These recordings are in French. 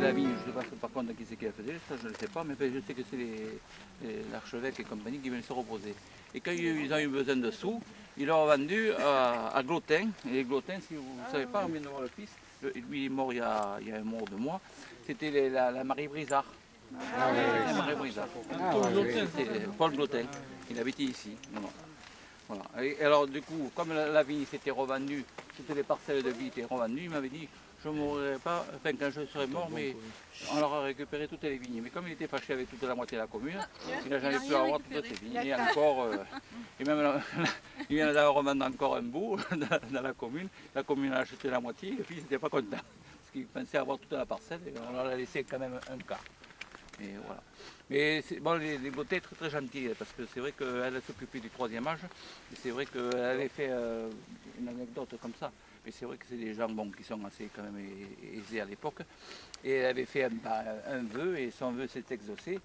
la vigne, je ne sais pas par contre qui c'est qui la faisait, ça je ne sais pas, mais je sais que c'est l'archevêque et compagnie qui venaient se reposer. Et quand ils ont eu besoin de sous, ils l'ont vendu à Glotin. Et Glotin, si vous ne savez pas, on vient de voir le fils, lui il est mort il y a un mois ou 2 mois, c'était la Marie Brizard. La Marie Brizard. Paul Glotin, il habitait ici. Voilà. Et alors du coup, comme la vigne s'était revendue, toutes les parcelles de vie étaient revendues, il m'avait dit je ne mourrai pas, enfin quand je serai mort, mais on leur a récupéré toutes les vignes. Mais comme il était fâché avec toute la moitié de la commune, il n'a jamais pu avoir toutes ces vignes. Et encore, et même il vient d'en revendre encore un bout dans la commune a acheté la moitié et puis il n'était pas content. Parce qu'il pensait avoir toute la parcelle et on leur a laissé quand même un quart. Et voilà. Mais bon, les beautés très très gentilles, parce que c'est vrai qu'elle s'occupait du 3e âge, et c'est vrai qu'elle avait fait une anecdote comme ça, mais c'est vrai que c'est des gens qui sont assez quand même aisés à l'époque, et elle avait fait un vœu, et son vœu s'est exaucé,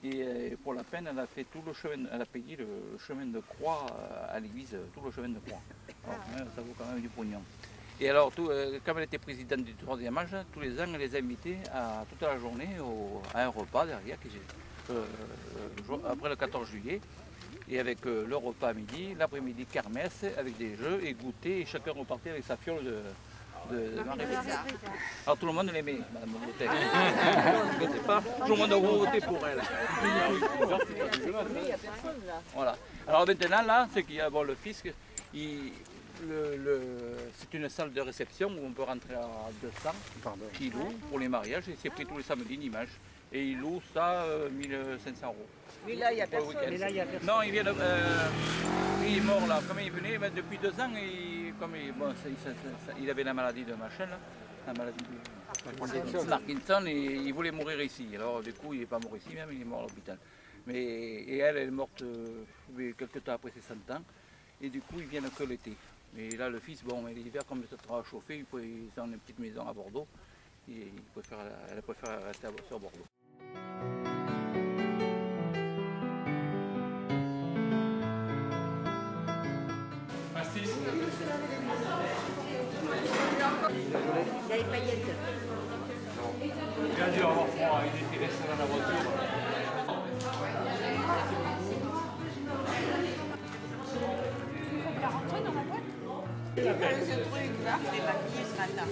et pour la peine, elle a fait tout le chemin, elle a payé le chemin de croix à l'église, tout le chemin de croix. Alors, ça vaut quand même du pognon. Et alors, comme elle était présidente du 3e âge, tous les ans, elle les invitait toute la journée à un repas derrière, après le 14 juillet. Et avec le repas à midi, l'après-midi kermesse, avec des jeux et goûter, et chacun repartait avec sa fiole de Marie Brizard. Alors tout le monde l'aimait, Madame Beauté. Tout le monde a voté pour elle. Voilà. Alors maintenant, là, c'est qu'il y a le fisc. C'est une salle de réception où on peut rentrer à 200 qui loue pour les mariages et c'est pris tous les samedis dimanches. Et il loue ça 1500 €. Mais là, il n'y a personne. Non, il vient il est mort là. Comme il venait depuis 2 ans, il avait la maladie de machin, là, la maladie de Parkinson, et il voulait mourir ici. Alors du coup, il n'est pas mort ici même, il est mort à l'hôpital. Et elle est morte quelques temps après ses 100 ans. Et du coup, ils viennent que l'été. Mais là, le fils, bon, l'hiver, comme c'est trop chauffé, ils ont une petite maison à Bordeaux. Et elle préfère rester sur Bordeaux. Pastis. Il y a les paillettes. Il a dû avoir froid, il était resté dans la voiture. Ce truc là, je l'ai maquillé ce matin.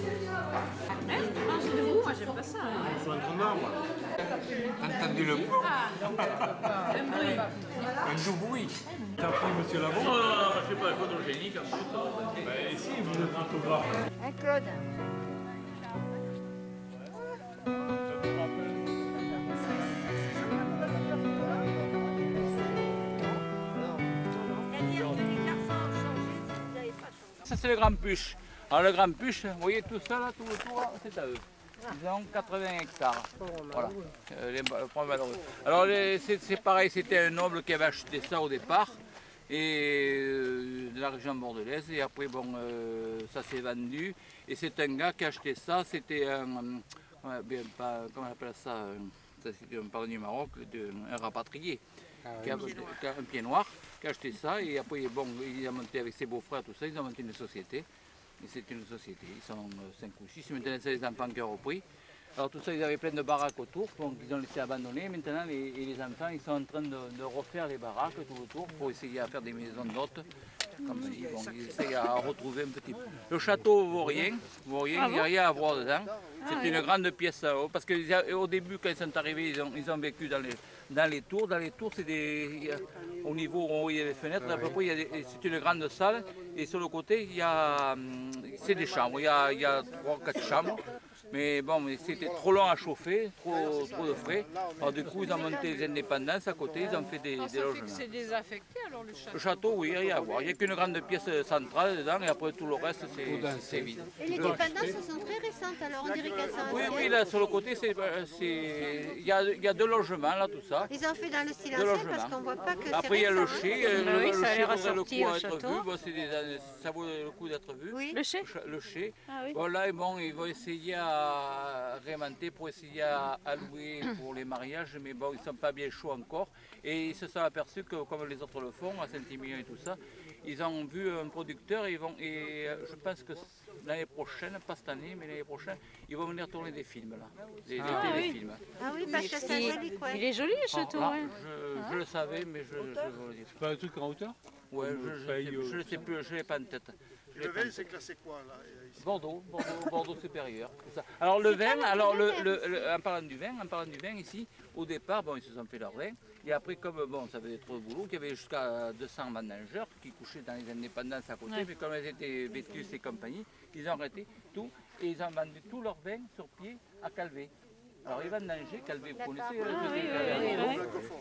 Manger debout, moi j'aime pas ça. Sur un grand arbre. T'as entendu le bruit? Un bruit. Un doux bruit. T'as pris monsieur Lavon? Non, je ne sais pas, il faut photogénique en plus. Ben si, vous êtes photographe. Hein, Claude? C'est-à-dire que les garçons ont changé, vous n'avez pas changé. Ça c'est le grand puche. Alors le grand puche, vous voyez tout ça là, tout autour, c'est à eux. Ils ont 80 hectares. Voilà. Les points malheureux. Alors c'est pareil, c'était un noble qui avait acheté ça au départ. Et de la région bordelaise. Et après, bon, ça s'est vendu. Et c'est un gars qui a acheté ça. C'était un. Comment on appelle ça? C'était un pardon du Maroc, un rapatrié. Un pied noir, qui a acheté ça. Et après, bon, il a monté avec ses beaux-frères, tout ça. Ils ont monté une société. Et c'est une société. Ils sont 5 ou 6. Maintenant, c'est les enfants qui ont repris. Alors tout ça, ils avaient plein de baraques autour, donc ils ont laissé abandonner. Maintenant, les enfants, ils sont en train de refaire les baraques tout autour pour essayer à faire des maisons d'hôtes. Comme ils essayent à retrouver un petit peu. Le château vaut rien, il n'y a rien à voir dedans. C'est une grande pièce, parce qu'au début, quand ils sont arrivés, ils ont vécu dans les tours. Dans les tours, c'est au niveau où il y a les fenêtres, à peu près, c'est une grande salle. Et sur le côté, c'est des chambres. Il y a 3-4 chambres. Mais bon, c'était trop long à chauffer, trop de frais. Alors du coup, ils ont monté les indépendances à côté, ils ont fait des logements. C'est désaffecté alors le château? Le château, oui, il n'y a rien à voir. Il n'y a qu'une grande pièce centrale dedans et après tout le reste, c'est vide. Et les dépendances sont très récentes, alors on dirait qu'elles sont Oui, anciennes. oui, là sur le côté, il y a 2 logements là, tout ça. Ils ont fait dans le De silencieux logements. parce qu'on ne voit pas que c'est Après, il y a le récent, hein. chai. Oui, Le ça a chai l'air vaudrait le assorti coup au à être château. vu. Bon, ça vaut le coup d'être vu. Oui. Le chai? Le chai. Ah oui. Bon, là, bon, ils vont essayer à réinventer pour essayer à louer pour les mariages, mais bon, ils ne sont pas bien chauds encore. Et ils se sont aperçus que, comme les autres le font, à Saint-Émilion et tout ça, ils ont vu un producteur et je pense que l'année prochaine, pas cette année, mais l'année prochaine, ils vont venir tourner des films là, des téléfilms. Ah oui, parce que c'est un joli coin. Il est joli le château. Là, hein. je le savais, mais je ne le dis C'est pas un truc en hauteur? pas. Ouais, je ne sais plus, je ne l'ai pas en tête. Le vin, c'est classé quoi là ici? Bordeaux supérieur. C'est ça. Alors le vin, alors en parlant du vin ici, au départ, bon, ils se sont fait leur vin. Et après, comme bon, ça faisait trop de boulot, qu'il y avait jusqu'à 200 vendangeurs qui couchaient dans les indépendances à côté, mais comme elles étaient Vétus et compagnie, ils ont arrêté tout et ils ont vendu tout leur vin sur pied à Calvé. Alors ils vendangeaient, Calvé, vous connaissez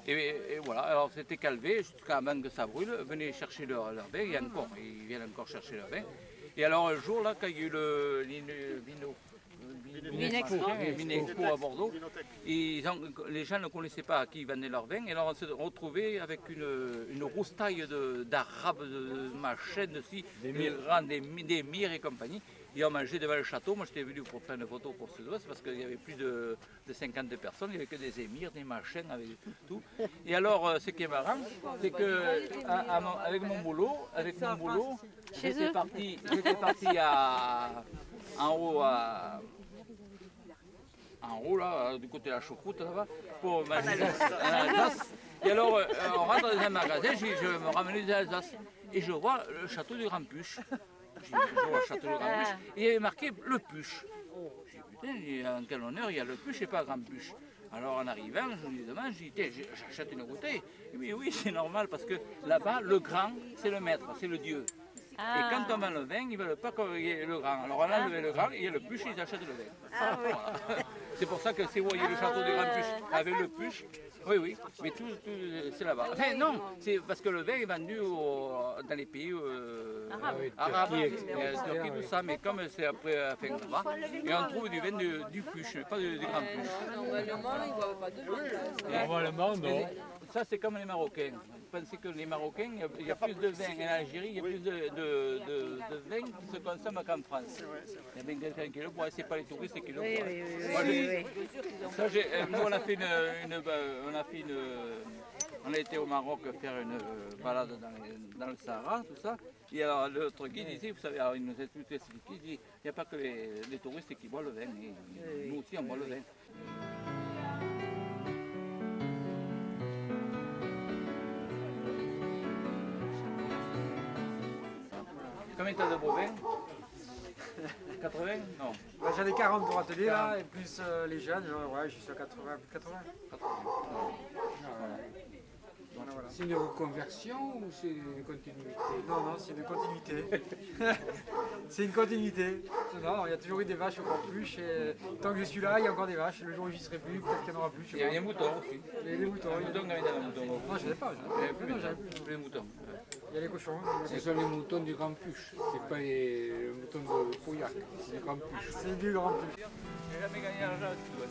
et voilà, alors c'était Calvé jusqu'à avant que ça brûle, venaient chercher leur vin, et encore, ils viennent encore chercher leur vin. Et alors un jour là, quand il y a eu le Vinexpo à Bordeaux, les gens ne connaissaient pas à qui ils vendaient leur vin, et alors on se retrouvait avec une roustaille d'arabes, de machin, des mires et compagnie. Et on mangeait devant le château. Moi j'étais venu pour faire une photo pour ce dossier parce qu'il y avait plus de 50 personnes, il n'y avait que des émirs, des machins, avec tout. Et alors ce qui est marrant, c'est que avec mon boulot, j'étais parti en haut là, du côté de la choucroute là-bas, pour manger en Alsace. Et alors on rentre dans un magasin, je me ramenais des Alsace et je vois le château du Grand Puche. Je vois le château du Grand Puche et il y avait marqué le Puche. Je dis putain, en quel honneur il y a le Puche et pas Grand Puche. Alors en arrivant, je lui demande, je dis j'achète une bouteille. Il me dit oui, c'est normal parce que là-bas, le grand, c'est le maître, c'est le dieu. Et quand on vend le vin, ils ne veulent pas qu'il y ait le grand. Alors on a enlevé le grand, il y a le Puche, ils achètent le vin. Voilà. C'est pour ça que si vous voyez le château du Grand Puche avec le Puche, oui, mais tout c'est là-bas. Enfin non, c'est parce que le vin est vendu dans les pays arabes, Turquie, tout ça, mais comme c'est après fin là-bas, et on trouve du vin du Puche, pas du Grand Puche. Normalement, ils ne boivent pas de vin. Normalement, non. Ça c'est comme les Marocains. Vous pensez que les Marocains, il y a plus de vin en Algérie, il y a plus de vin qui se consomme qu'en France. Il y a bien quelqu'un qui le boit, c'est pas les touristes qui le boivent. Ça, nous on a fait on a été au Maroc faire une balade dans le Sahara, tout ça. Et alors l'autre guide disait, vous savez, alors il nous a tout expliqué, il dit, il n'y a pas que les touristes qui boivent le vin, et nous aussi on boit le vin. Combien t'as de beaux vins? 80? Non. Bah, j'en ai 40 pour atelier là, et plus les jeunes, ouais, je suis à 80, plus de 80. Voilà. C'est une reconversion ou c'est une continuité? Non, c'est une continuité. C'est une continuité. Non, il y a toujours eu des vaches au Grand Puche, et tant que je suis là, il y a encore des vaches. Le jour où j'y serai plus, peut-être qu'il n'y en aura plus. Il y a des moutons aussi. Il y a des moutons. Les moutons, il y avait des moutons. Non, je n'en ai pas. Les moutons. Il y a les cochons. Ce sont les moutons du Grand Puche, c'est pas les moutons de Pauillac, c'est les Grand Puche. C'est du Grand Puche. J'ai jamais gagné l'argent avec tout.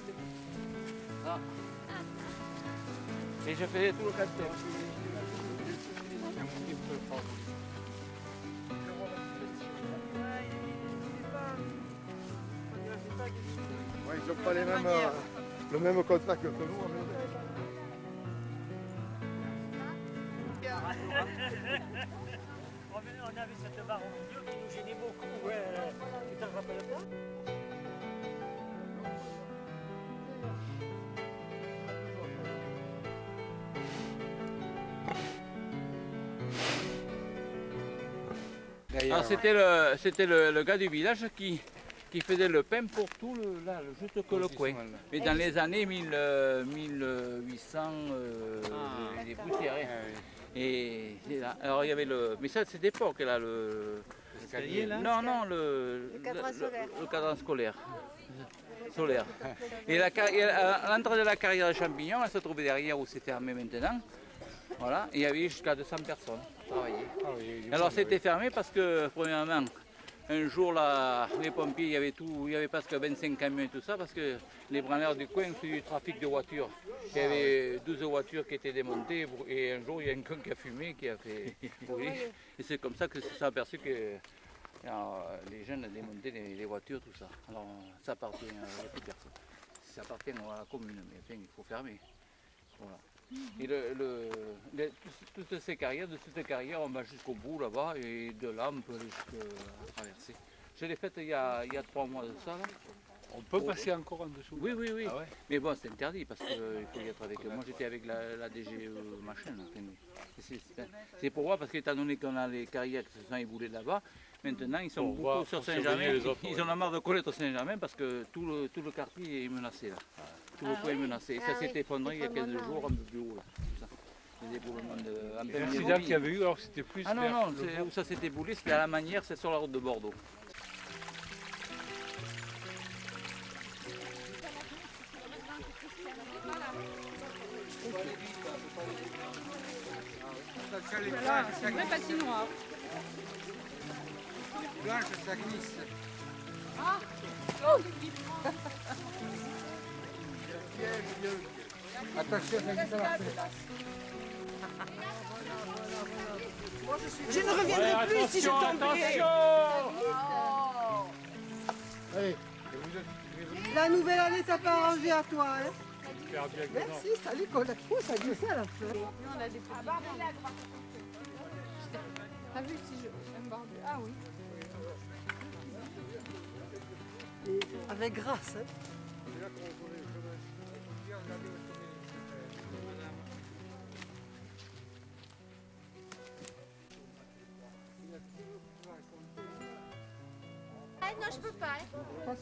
Ah. Et je faisais tout le casting. Ouais, ils n'ont pas le même contact que nous. On avait cette barre au milieu qui nous gênait beaucoup. Tu t'en rappelles pas? Alors c'était le gars du village qui faisait le pain pour tout juste que le coin. Mais dans les années 1800, les poussières. Et là, alors il y avait mais ça c'est d'époque là le cadran scolaire. Solaire. Et à l'entrée de la carrière de champignons, elle se trouvait derrière où c'est fermé maintenant. Voilà, et il y avait jusqu'à 200 personnes qui travaillaient. Alors c'était fermé parce que, premièrement, un jour là, les pompiers, il y avait presque 25 camions et tout ça, parce que les branleurs du coin faisaient du trafic de voitures. Il y avait 12 voitures qui étaient démontées, et un jour il y a un con qui a fumé, qui a fait brûler. Et c'est comme ça que se sont aperçus que les jeunes démontaient les voitures, tout ça. Alors ça appartient à plus personne. Ça appartient à la commune, mais enfin, il faut fermer. Voilà. Et toutes ces carrières, on va jusqu'au bout là-bas et de là on peut aller jusqu'à traverser. Je l'ai faite il y a 3 mois de ça là. On peut passer encore en dessous. Oui, oui, oui. Ah ouais. Mais bon, c'est interdit parce qu'il faut y être avec. Moi j'étais avec la DGE machin. C'est pour voir parce qu'étant donné qu'on a les carrières qui se sont éboulées là-bas, maintenant ils sont beaucoup sur Saint-Germain. Ils en ont marre de connaître Saint-Germain parce que tout le quartier est menacé là. Tout le coin est menacé. Et ça s'est effondré il y a 15 jours, un peu plus haut là. L'accident qu'il y avait eu, alors c'était plus. Ah non, non, où ça s'est éboulé, c'était à la Manière, c'est sur la route de Bordeaux. Voilà, c'est une vraie patinoire. Blanche, ça glisse. Attention, ça glisse à la fin. Je ne reviendrai plus si je tomberai. Allez, La nouvelle année, ça peut arranger à toi. Hein. Merci, salut, oh, ça glissait à la fin. Nous, on a des petits. T'as vu si je. Un barbu. Ah oui. Avec grâce. Hein. Ah non, je peux pas. Hein.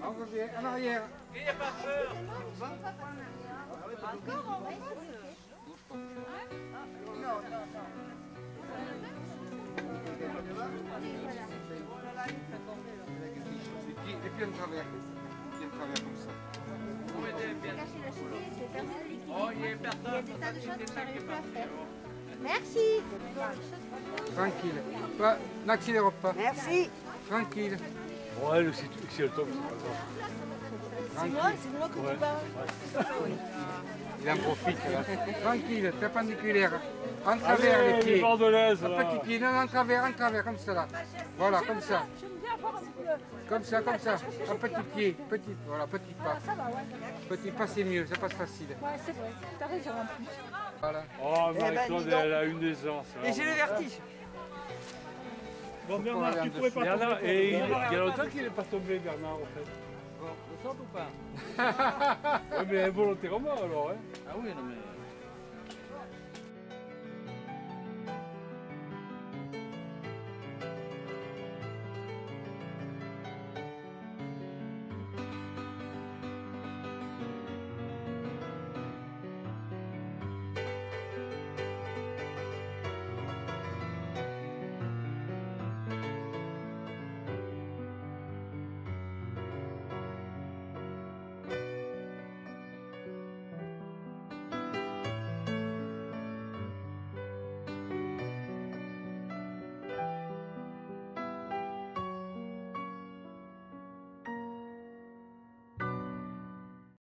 On revient en arrière. Il n'y a pas peur. Encore, on va essayer. Non, non, non. Et puis on travers. Et on travers comme ça. Cacher la cheville, c'est faire ça. Oh, il y a personne. Il y a des tas de choses que j'arrive plus à faire. Merci. Tranquille. Pas- N'accélère pas. Merci. Tranquille. Ouais, si elle tombe, c'est pas grave. C'est moi que tu parles. Il en profite là. Tranquille, perpendiculaire. En travers les pieds. Bordelaise, Un petit pied, non, en travers, comme ça là. Voilà, comme ça. Comme ça, comme ça. Un petit pied, petit, voilà, petit pas. Petit pas, c'est mieux, ça passe facile. Ouais, c'est vrai. T'as raison en plus. Voilà. Oh, ben, Marie-Claude, dis donc. elle a une aisance. Et j'ai le vertige. Bon, Bernard, tu pourrais pas tomber. Et il y a longtemps qu'il n'est pas tombé, Bernard, en fait. Bon, le sort ou pas? Ouais, mais involontairement alors, hein. Ah oui, non mais...